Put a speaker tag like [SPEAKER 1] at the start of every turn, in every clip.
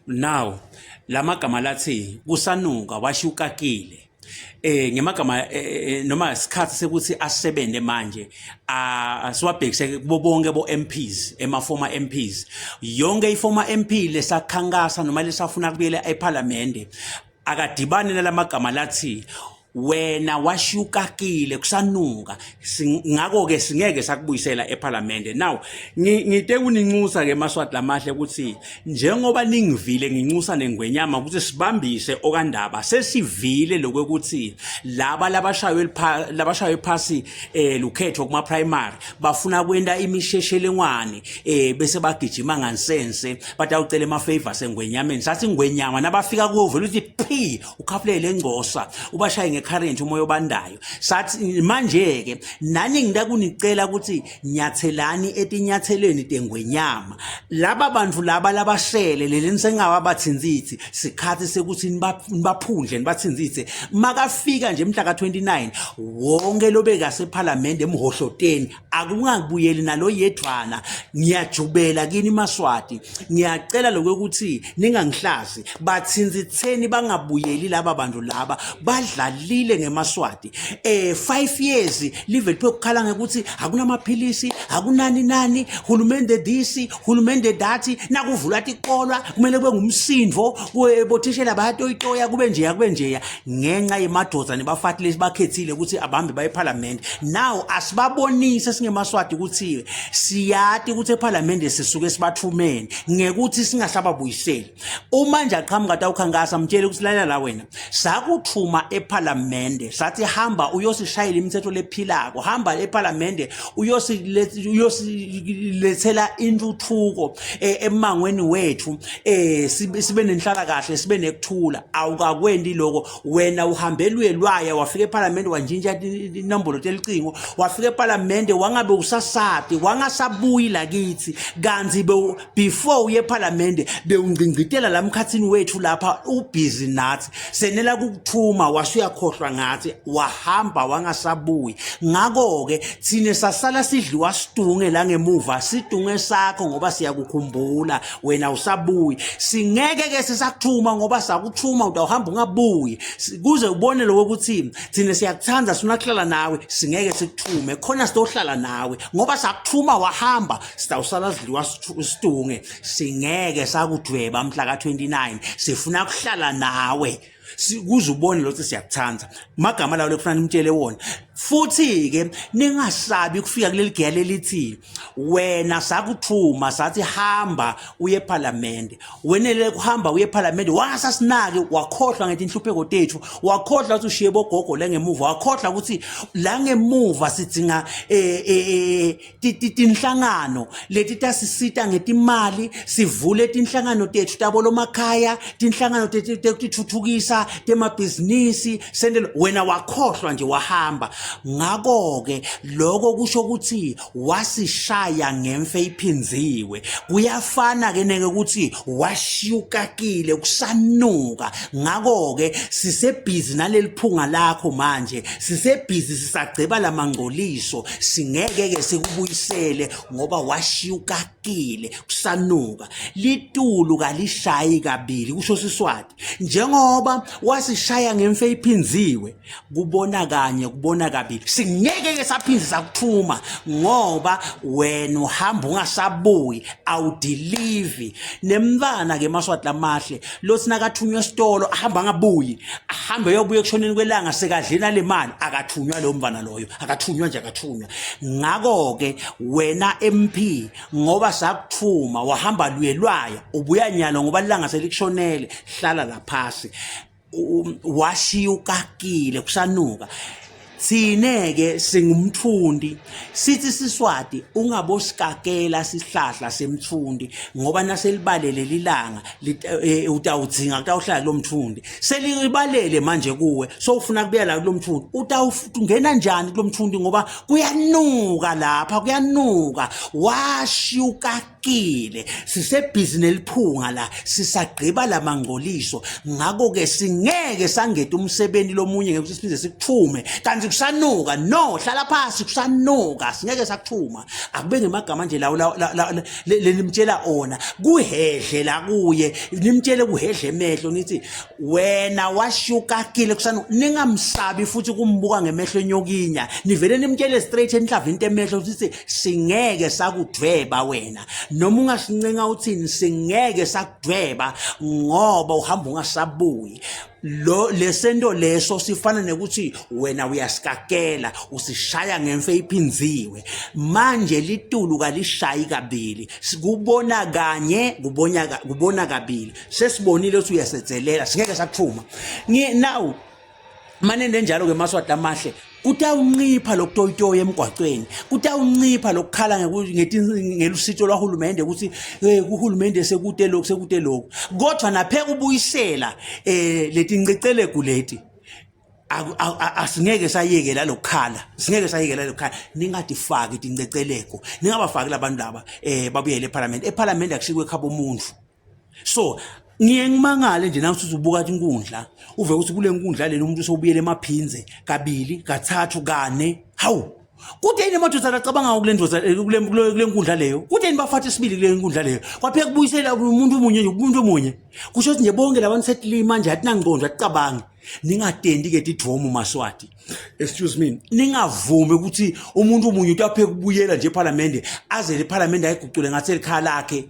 [SPEAKER 1] Now lamagama lathi Kusanuka Washiya Ukakile ngemagama noma isikhathi sekuthi asebende manje siwabhekise kubo bonke bo MPs former MPs yonke i-former MP lesakhankasa noma lesafuna kubuyela eParliament akadibane nalamagama lathi wena Washiya Ukakile Kusanuka ngako ke singeke sakubuyisela eParliament. Now ngite kuninxusa ke maswati lamahle ukuthi njengoba ningivile nginxusa nengwenyama ukuthi sibambise okandaba sesivile lokuthi laba labashayo phasi lukhetho kuma primary bafuna kwenda imisheshelengwane bese bagijima ngansense batawucela ama favors engwenyameni sathi ngwenyama nabafika kuvela ukuthi phi ukhaphelele ngcosa ubashaye current umoya obandayo sathi manje ke nani ngidakunicela ukuthi nyathelani etinyathelweni tengwenyama laba bantu laba labashele leleni sengawa bathinzithi sikhathi sekuthi nibaphundle nibathinzithe makafika nje mhla ka29 wonke lobeka seParliament emhohloteni akungabuyeli nalo yedwana ngiyajubela kini maswati ngiyacela lokuthi ningangihlazi bathinzitheni bangabuyeli laba bantu laba badlalile ngemaswati 5 years live lokukhala ngekuthi akunamaphilisi akunani hulumende disi hulumende dati nakuvula tiqolwa kumele kube ngumsindvo webothishela bayatoyitoya kube njeya ngenxa yemadoza nebafathi lesibakhethile ukuthi abahambe baye eParliament. Now asibabonise singemaswati ukuthi siyati ukuthi eParliament sisuke sibathumene ngekuthi singasababuyiseli uma nje aqhamuka tawukhankasa mtshele ukuthi lalela la wena sakuthuma eParliament sathi hamba uyosishayela imithetho lephilako hamba eParliament uyosilethela intuthuko emangweni wethu sibe nenhlala kahle sibe nekuthula awukakwendi lokho wena uhambelwe lwaya wafika eParliament wanjinja inombolo telicingo wafika eParliament wangabe usasati wangasabuyi lakithi kanzi before uye eParliament bewungcingcitela lamkhathini wethu lapha ubusy nathi senela kukuthuma wasuyakhohlwa ngathi wahamba wangasabuyi ngako ke thine sasala sidliwa sidunge la ngemuva sidunge sakho ngoba siyakukhumbula wena usabuyi singeke ke sisakuthuma ngoba sakuthuma utawuhamba ungabuyi kuze ubone lokuthi thine siyakuthanda sifuna ukuhlala nawe singeke sikuthume khona sitohlala nawe ngoba sakuthuma wahamba sitawusala sidliwa sidunge singeke sakudweba mhla ka29 sifuna ukuhlala nawe kuze ubone lo ukuthi siyakuthanda magama lawo lekufana nimtshele wona futhi ke ningasabi ukufika kuleli geya lelithi wena sakuthuma sathi hamba uye eParliament wenele kuhamba uye eParliament wangasasinaki wakhohlwa ngethi inhlupheko tethu wakhohlwa ukuthi ushiye bogogo la ngemuva wakhohlwa ukuthi la ngemuva sidinga tinhlangano leti tasisita ngetimali sivule tinhlangano tethu tabolo makhaya tinhlangano tetuthuthukisa temabhizinisi sendelo wena wakhohlwa nje wahamba ngako ke lokho kusho ukuthi wasishaya ngemfe iphinziwe kuyafana ke neke ukuthi Washiya Ukakile Kusanuka ngako ke sisebhizi naleliphunga lakho manje sisebhizi sisagceba lamangcoliso singeke ke sikubuyisele ngoba Washiya Ukakile Kusanuka litulu kalishayi kabili kusho Siswati njengoba wasishaya ngemfe iphinziwe kubona kanye kubona kabili singeke ke saphinza sakuthuma ngoba wena uhamba ungasabuyi awudelive nemntana ke maswati lamahle lo sinakathunywa esitolo ahamba ngabuyi ahambe yobuye kushoneni kwelanga sekadlena le mali akathunywa lo mvana loyo akathunywa nje akathunywa ngako ke wena MP ngoba sakuthuma wahamba lwelwaya ubuya nyalo ngoba lilanga selikushonele hlala laphasi Washiya Ukakile Kusanuka sineke singumthundi sithi Siswati ungabosikakela sihlahla semthundi ngoba naselibalele lilanga utawudzinga utawuhlala lo mthundi selibalele manje kuwe so ufuna kubuya la kulo mthundi utawungena njani kulo mthundi ngoba kuyanuka lapha kuyanuka Washiya Ukakile Ukakile sisebhizinisi eliphunga la sisagqiba lamangcoliso ngako ke singeke sangeta umsebenzi lomunye ngeke siphinde sikuphume kanti kusanuka no hlala phansi kusanuka singeke sakuphuma akube ngemagama nje lawo lenimtshela ona kuhedle la kuye nimtshele kuhedle emehlo nithi wena Washiya Ukakile kusanuka ningamsabi futhi kumbuka ngemehlo enyokinya nivele nimtshele straight enhlava into emehlo uthi singeke sakudweba wena noma ungasincenga uthini singeke sakudweba ngoba uhamba ungasabuyi lesento leso sifana nekuthi wena uyasikakela usishaya ngemfe iphinziwe manje litulu kalishayi kabili sikubona kanye kubona kabili sesibonile ukuthi uyasetzelela singeke sakuphuma now manene njalo ke maswati amahle kutawuncipha lokutoyitoya emgwacweni kutawuncipha lokukhala ngelusitho lwahulumende ukuthi uhulumende sekute lokhu kodwa napheka ubuyisela letingcicele kuleti asingeke sayekela lokukhala ningatifaki tingceceleko ningabafaki labantu laba babuyele eParliament akushikwe ekhabo umuntu so ngiyengimangale nje nawe usubuka inkundla uve ukuthi kule nkundla lelo umuntu sobuyele emaphinze kabili kathathu kane hawu kutheni madoda acabanga ukulendoza kule nkundla leyo kutheni bafathe sibili kule nkundla leyo kwapheka kubuyisela umuntu omunye kusho ukuthi nje bonke labantu setlima manje athi nangqondo acabanga ningatendi ke tidromu maswati excuse me ningavumi ukuthi umuntu omunye utapheka kubuyela nje eParliament aze leParliament ayigucule ngathi elikhala lakhe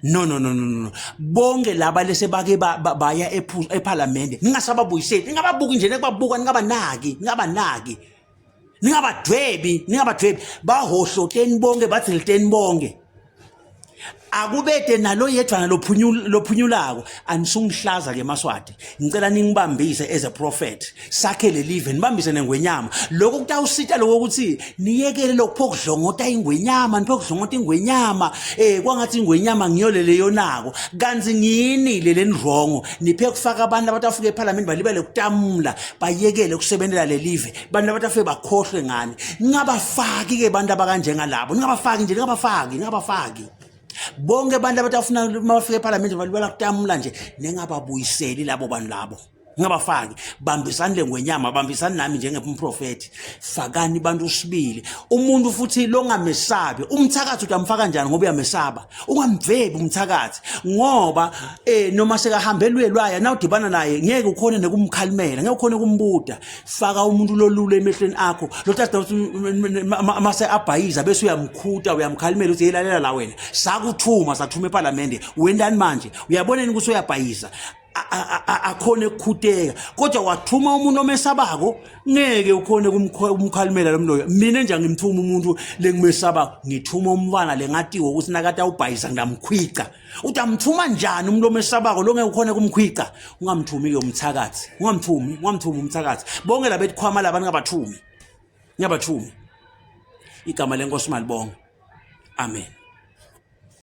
[SPEAKER 1] no bonke laba lese bake baya eParliament ningasababuyiseli ningababuki nje nekubabuka ningabadwebi bahohloteni bonke bathi liteni bonke akubede nalo yedwana lophunyulako anisungihlaza ke maswati ngicela ningibambise as a prophet sakhe le live nibambise nengwenyama lokho kutawusita lokho ukuthi niyekele lokuphokodlongota ingwenyama niphokudlongota ingwenyama kwangathi ingwenyama ngiyolele yonako kanzi ngiyinile lenrongo niphe kufaka abantu abatafika eParliament balibele kutamula bayekele kusebenzela le live abantu abatafike bakhohlwe ngani ngingabafaki ke abantu abakanje ngalabo ngingabafaki bonke abantu abatafuna mafika eParliament balibala kutamula nje nengababuyiseli labo bantu labo ngabafaki bambisani lengwenyama bambisani nami njengomprofeti fakani bantu usibili umuntu futhi longamesabi umthakathi utamfaka kanjani ngoba uyamesaba ungamvebi umthakathi ngoba noma sekahambelwe lwaya na udibana naye ngeke ukhone nekumkhalimela ngeke ukhone kumbuda faka umuntu lolule emehlweni akho lotathi mase abhayiza bese uyamkhuta uyamkhalimela uthi yelalela la wena sakuthuma eParliament wendani manje uyaboneni ukuthi uyabhayiza akhone ukukhuteka kodwa wathuma umuntu omesabako ngeke ukhone kumkhalimela lomloyo mina nje ngimthuma umuntu lengimesaba ngithuma umfana lengatiwe ukuthi nakata ubhayisa ngidamkhwica utamthuma njani umuntu omesabako lo ngeke ukhone kumkhwica ungamthumi ke umthakathi ungamthumi umthakathi bonke labethi khwama labantu ngabathumi igama lenkosi malibonga amen.